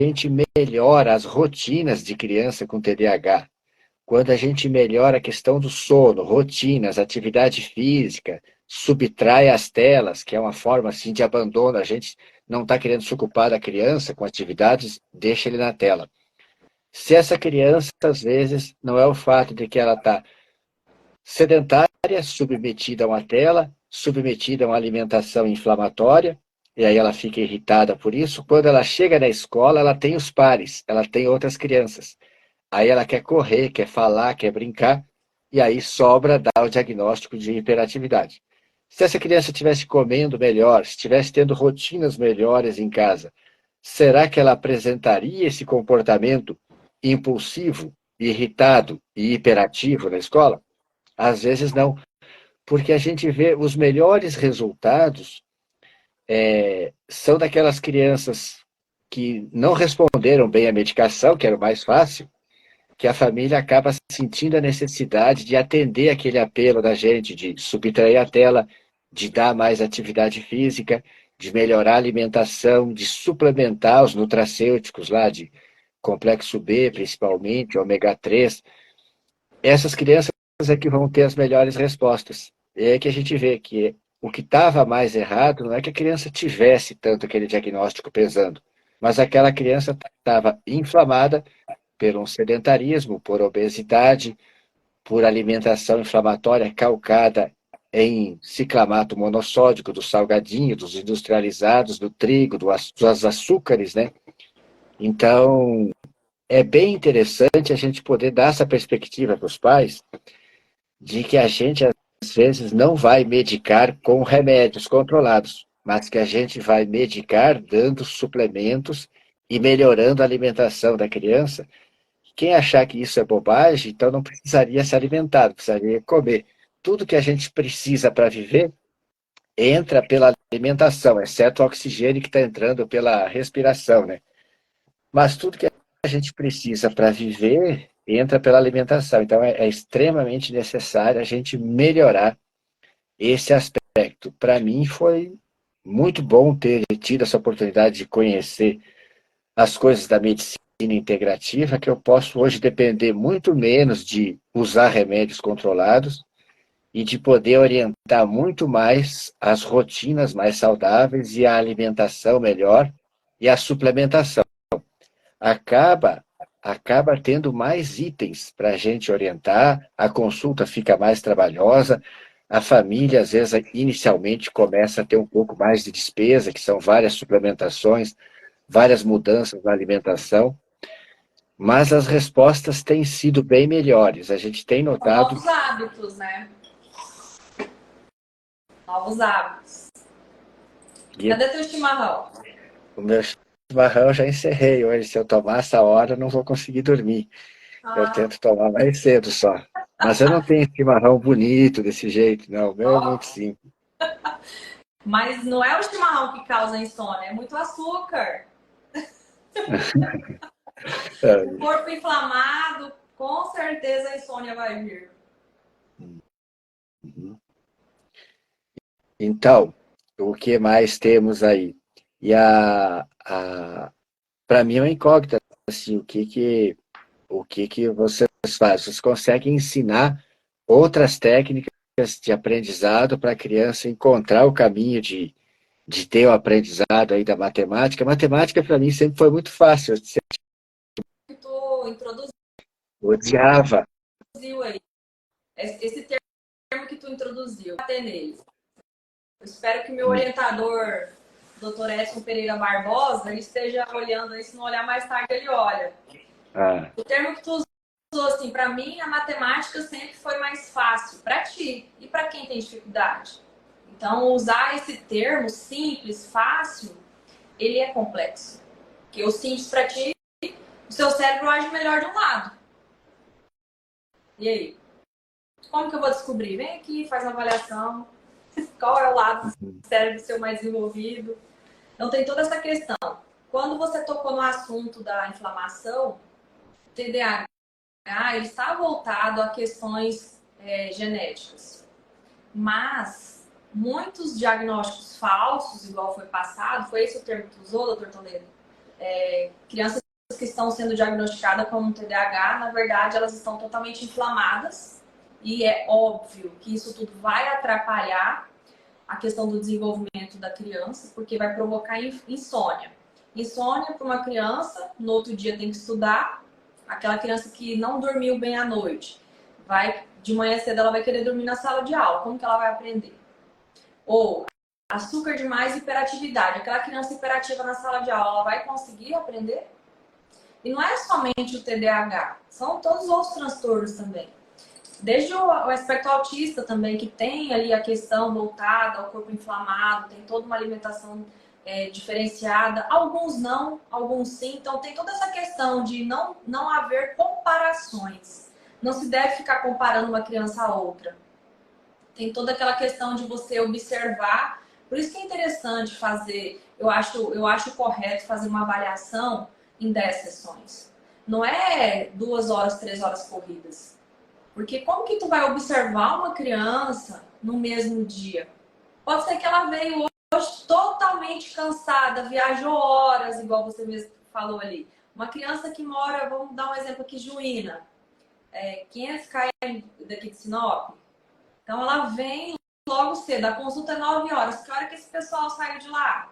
gente melhora as rotinas de criança com TDAH, quando a gente melhora a questão do sono, rotinas, atividade física, subtrai as telas, que é uma forma assim de abandono, a gente não está querendo se ocupar da criança com atividades, deixa ele na tela. Se essa criança, às vezes, não é o fato de que ela está sedentária, submetida a uma tela, submetida a uma alimentação inflamatória, e aí ela fica irritada por isso. Quando ela chega na escola, ela tem os pares, ela tem outras crianças. Aí ela quer correr, quer falar, quer brincar, e aí sobra dar o diagnóstico de hiperatividade. Se essa criança estivesse comendo melhor, se estivesse tendo rotinas melhores em casa, será que ela apresentaria esse comportamento impulsivo, irritado e hiperativo na escola? Às vezes não, porque a gente vê os melhores resultados são daquelas crianças que não responderam bem à medicação, que era o mais fácil, que a família acaba sentindo a necessidade de atender aquele apelo da gente, de subtrair a tela, de dar mais atividade física, de melhorar a alimentação, de suplementar os nutracêuticos lá, de complexo B, principalmente, ômega 3. Essas crianças é que vão ter as melhores respostas. É aí que a gente vê que o que estava mais errado não é que a criança tivesse tanto aquele diagnóstico pesando, mas aquela criança estava inflamada por um sedentarismo, por obesidade, por alimentação inflamatória calcada em ciclamato monossódico, do salgadinho, dos industrializados, do trigo, dos açúcares, né? Então, é bem interessante a gente poder dar essa perspectiva para os pais de que a gente, às vezes, não vai medicar com remédios controlados, mas que a gente vai medicar dando suplementos e melhorando a alimentação da criança. Quem achar que isso é bobagem, então não precisaria se alimentar, não precisaria comer. Tudo que a gente precisa para viver entra pela alimentação, exceto o oxigênio que está entrando pela respiração, né? Mas tudo que a gente precisa para viver entra pela alimentação. Então é extremamente necessário a gente melhorar esse aspecto. Para mim foi muito bom ter tido essa oportunidade de conhecer as coisas da medicina integrativa, que eu posso hoje depender muito menos de usar remédios controlados e de poder orientar muito mais as rotinas mais saudáveis e a alimentação melhor e a suplementação. Acaba acaba tendo mais itens para a gente orientar, a consulta fica mais trabalhosa, a família, às vezes, inicialmente começa a ter um pouco mais de despesa, que são várias suplementações, várias mudanças na alimentação, mas as respostas têm sido bem melhores. A gente tem São notado. novos hábitos, né? Novos hábitos. E Cadê teu chimarrão? o meu chimarrão eu já encerrei hoje. Se eu tomar essa hora, eu não vou conseguir dormir. Eu Ah, tento tomar mais cedo só. Mas eu não tenho chimarrão bonito desse jeito, não. O meu é muito ó. simples. Mas não é o chimarrão que causa insônia, é muito açúcar. O corpo inflamado, com certeza a insônia vai vir. Então, o que mais temos aí? E para mim é uma incógnita, assim, o que que vocês fazem? Vocês conseguem ensinar outras técnicas de aprendizado para a criança encontrar o caminho de ter o aprendizado aí da matemática? A matemática, para mim, sempre foi muito fácil. Eu sempre Tu introduziu odiava. aí. Esse termo que tu introduziu, bater nele. Eu espero que o meu orientador, Dr. Edson Pereira Barbosa, ele esteja olhando aí, se não olhar mais tarde, ele olha. Ah, O termo que tu usou, assim, para mim, a matemática sempre foi mais fácil para ti e para quem tem dificuldade. Então, usar esse termo simples, fácil, ele é complexo. Porque o simples para ti, o seu cérebro age melhor de um lado. E aí? Como que eu vou descobrir? Vem aqui, faz uma avaliação. Qual é o lado do cérebro seu mais desenvolvido? Então, tem toda essa questão. Quando você tocou no assunto da inflamação, TDAH ele está voltado a questões genéticas. Mas muitos diagnósticos falsos, igual foi passado, foi esse o termo que tu usou, doutor Toledo? Crianças que estão sendo diagnosticadas com TDAH, na verdade, elas estão totalmente inflamadas e é óbvio que isso tudo vai atrapalhar a questão do desenvolvimento da criança, porque vai provocar insônia. Insônia para uma criança, no outro dia tem que estudar, aquela criança que não dormiu bem à noite, de manhã cedo ela vai querer dormir na sala de aula, como que ela vai aprender? Ou açúcar demais e hiperatividade, aquela criança hiperativa na sala de aula, ela vai conseguir aprender? E não é somente o TDAH, são todos os outros transtornos também. Desde o aspecto autista também, que tem ali a questão voltada ao corpo inflamado, tem toda uma alimentação diferenciada, alguns não, alguns sim. Então tem toda essa questão de não haver comparações. Não se deve ficar comparando uma criança a outra. Tem toda aquela questão de você observar. Por isso que é interessante fazer, eu acho correto fazer uma avaliação em 10 sessões. Não é 2 horas, 3 horas corridas. Porque como que tu vai observar uma criança no mesmo dia? Pode ser que ela veio hoje totalmente cansada, viajou horas, igual você mesmo falou ali. Uma criança que mora, vamos dar um exemplo aqui, Juína, 500 km daqui de Sinop. Então ela vem logo cedo, a consulta é 9 horas. Que hora que esse pessoal sai de lá?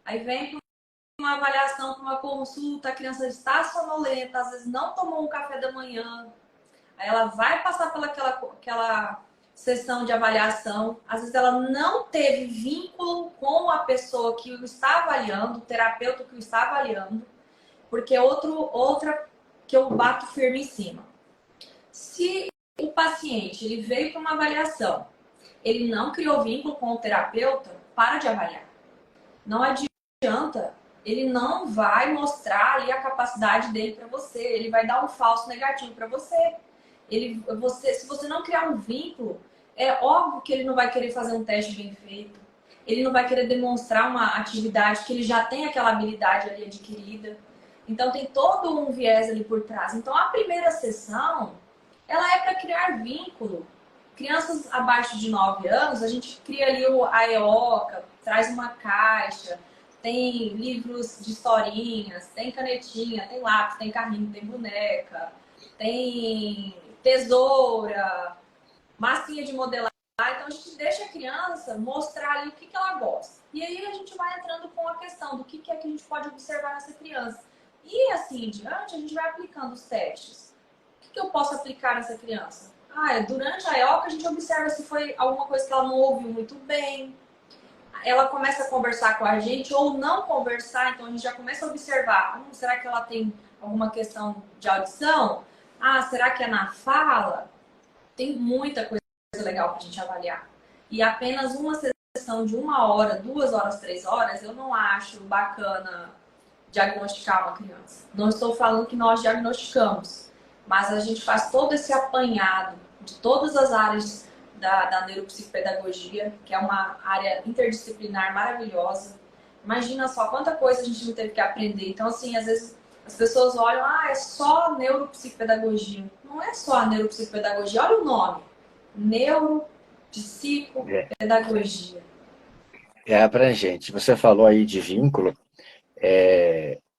Aí vem para uma avaliação, para uma consulta, a criança está sonolenta, às vezes não tomou um café da manhã. Aí ela vai passar pelaquela sessão de avaliação. Às vezes ela não teve vínculo com a pessoa que o está avaliando, o terapeuta que o está avaliando, porque outra que eu bato firme em cima. Se o paciente ele veio para uma avaliação, ele não criou vínculo com o terapeuta, para de avaliar. Não adianta, ele não vai mostrar ali a capacidade dele para você, ele vai dar um falso negativo para você. Se você não criar um vínculo, é óbvio que ele não vai querer fazer um teste bem feito. Ele não vai querer demonstrar uma atividade que ele já tem aquela habilidade ali adquirida. Então tem todo um viés ali por trás. Então a primeira sessão, ela é para criar vínculo. Crianças abaixo de 9 anos, a gente cria ali a EOCA, traz uma caixa, tem livros de historinhas, tem canetinha, tem lápis, tem carrinho, tem boneca, tem tesoura, massinha de modelar. Então a gente deixa a criança mostrar ali o que ela gosta. E aí a gente vai entrando com a questão do que é que a gente pode observar nessa criança. E assim em diante, a gente vai aplicando os testes. O que eu posso aplicar nessa criança? Durante a EOCA a gente observa se foi alguma coisa que ela não ouviu muito bem. Ela começa a conversar com a gente ou não conversar, então a gente já começa a observar. Será que ela tem alguma questão de audição? Será que é na fala? Tem muita coisa legal para a gente avaliar. E apenas uma sessão de 1 hora, 2 horas, 3 horas, eu não acho bacana diagnosticar uma criança. Não estou falando que nós diagnosticamos, mas a gente faz todo esse apanhado de todas as áreas da neuropsicopedagogia, que é uma área interdisciplinar maravilhosa. Imagina só quanta coisa a gente não teve que aprender. Então, assim, às vezes as pessoas olham, é só neuropsicopedagogia. Não é só a neuropsicopedagogia, olha o nome. Neuropsicopedagogia. É abrangente. Você falou aí de vínculo.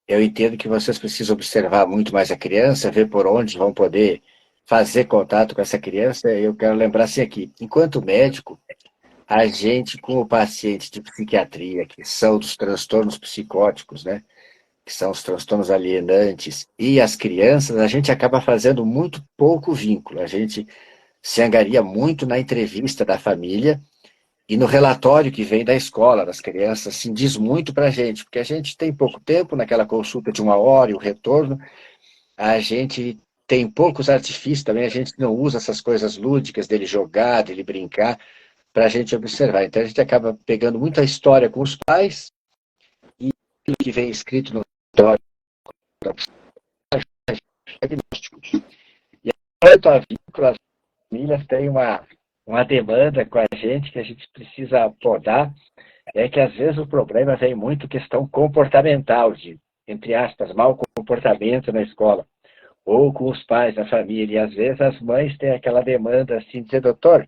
Eu entendo que vocês precisam observar muito mais a criança, ver por onde vão poder fazer contato com essa criança. Eu quero lembrar assim aqui, enquanto médico, a gente com o paciente de psiquiatria, que são dos transtornos psicóticos, né? Que são os transtornos alienantes, e as crianças, a gente acaba fazendo muito pouco vínculo. A gente se angaria muito na entrevista da família e no relatório que vem da escola, das crianças, assim, diz muito para a gente, porque a gente tem pouco tempo naquela consulta de 1 hora e o retorno, a gente tem poucos artifícios também, a gente não usa essas coisas lúdicas dele jogar, dele brincar, para a gente observar. Então a gente acaba pegando muita história com os pais e aquilo que vem escrito no relatório diagnósticos. E quanto a vínculo, as famílias têm uma demanda com a gente que a gente precisa podar, é que às vezes o problema vem muito questão comportamental, de, entre aspas, mau comportamento na escola, ou com os pais, na família, e às vezes as mães têm aquela demanda assim, de dizer, doutor,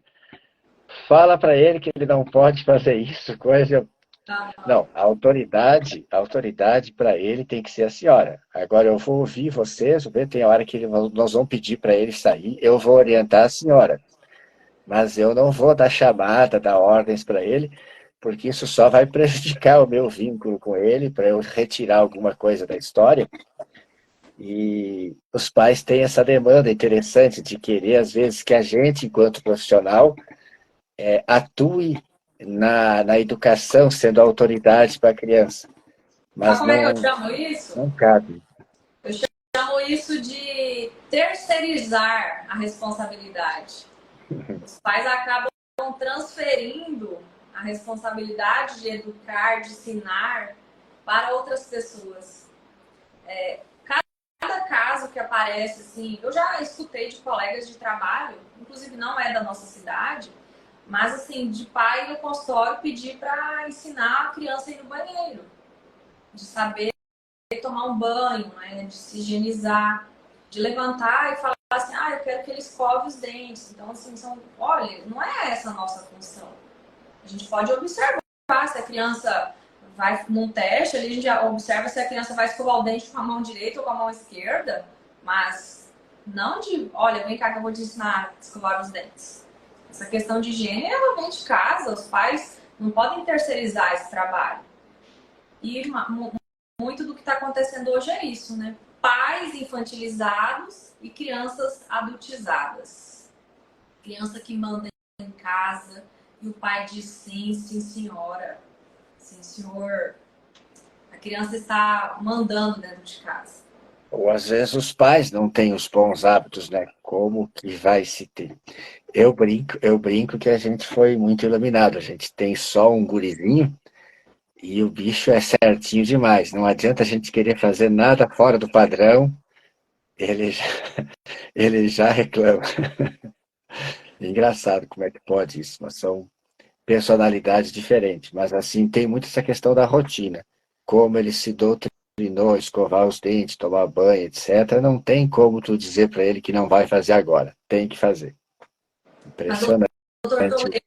fala para ele que ele não pode fazer isso, coisa, Não, Não, a autoridade para ele tem que ser a senhora. Agora eu vou ouvir vocês, tem a hora que nós vamos pedir para ele sair, eu vou orientar a senhora. Mas eu não vou dar chamada, dar ordens para ele, porque isso só vai prejudicar o meu vínculo com ele, para eu retirar alguma coisa da história. E os pais têm essa demanda interessante de querer, às vezes, que a gente, enquanto profissional, atue na educação, sendo autoridade para a criança. sabe Mas como é que eu não, chamo isso? não cabe. Eu chamo isso de terceirizar a responsabilidade. Os pais acabam transferindo a responsabilidade de educar, de ensinar para outras pessoas. Cada caso que aparece, assim, eu já escutei de colegas de trabalho, inclusive não é da nossa cidade, mas assim, de pai no consultório pedir para ensinar a criança a ir no banheiro, de saber tomar um banho, né, de se higienizar, de levantar e falar assim, eu quero que ele escove os dentes. Então, assim, olha, não é essa a nossa função. A gente pode observar se a criança vai num teste, ali a gente já observa se a criança vai escovar o dente com a mão direita ou com a mão esquerda, mas não de, olha, vem cá que eu vou te ensinar a escovar os dentes. Essa questão de higiene é realmente casa, os pais não podem terceirizar esse trabalho. E muito do que está acontecendo hoje é isso, né? Pais infantilizados e crianças adultizadas. Criança que manda em casa e o pai diz sim, sim, senhora. Sim, senhor. A criança está mandando dentro de casa. Ou às vezes os pais não têm os bons hábitos, né? Como que vai se ter? Eu brinco que a gente foi muito iluminado. A gente tem só um gurizinho e o bicho é certinho demais. Não adianta a gente querer fazer nada fora do padrão, ele já, ele já reclama. Engraçado como é que pode isso, mas são personalidades diferentes. Mas assim, tem muito essa questão da rotina. Como ele se doutrinou, escovar os dentes, tomar banho, etc. Não tem como tu dizer para ele que não vai fazer agora. Tem que fazer. Mas, Impressionante. doutor,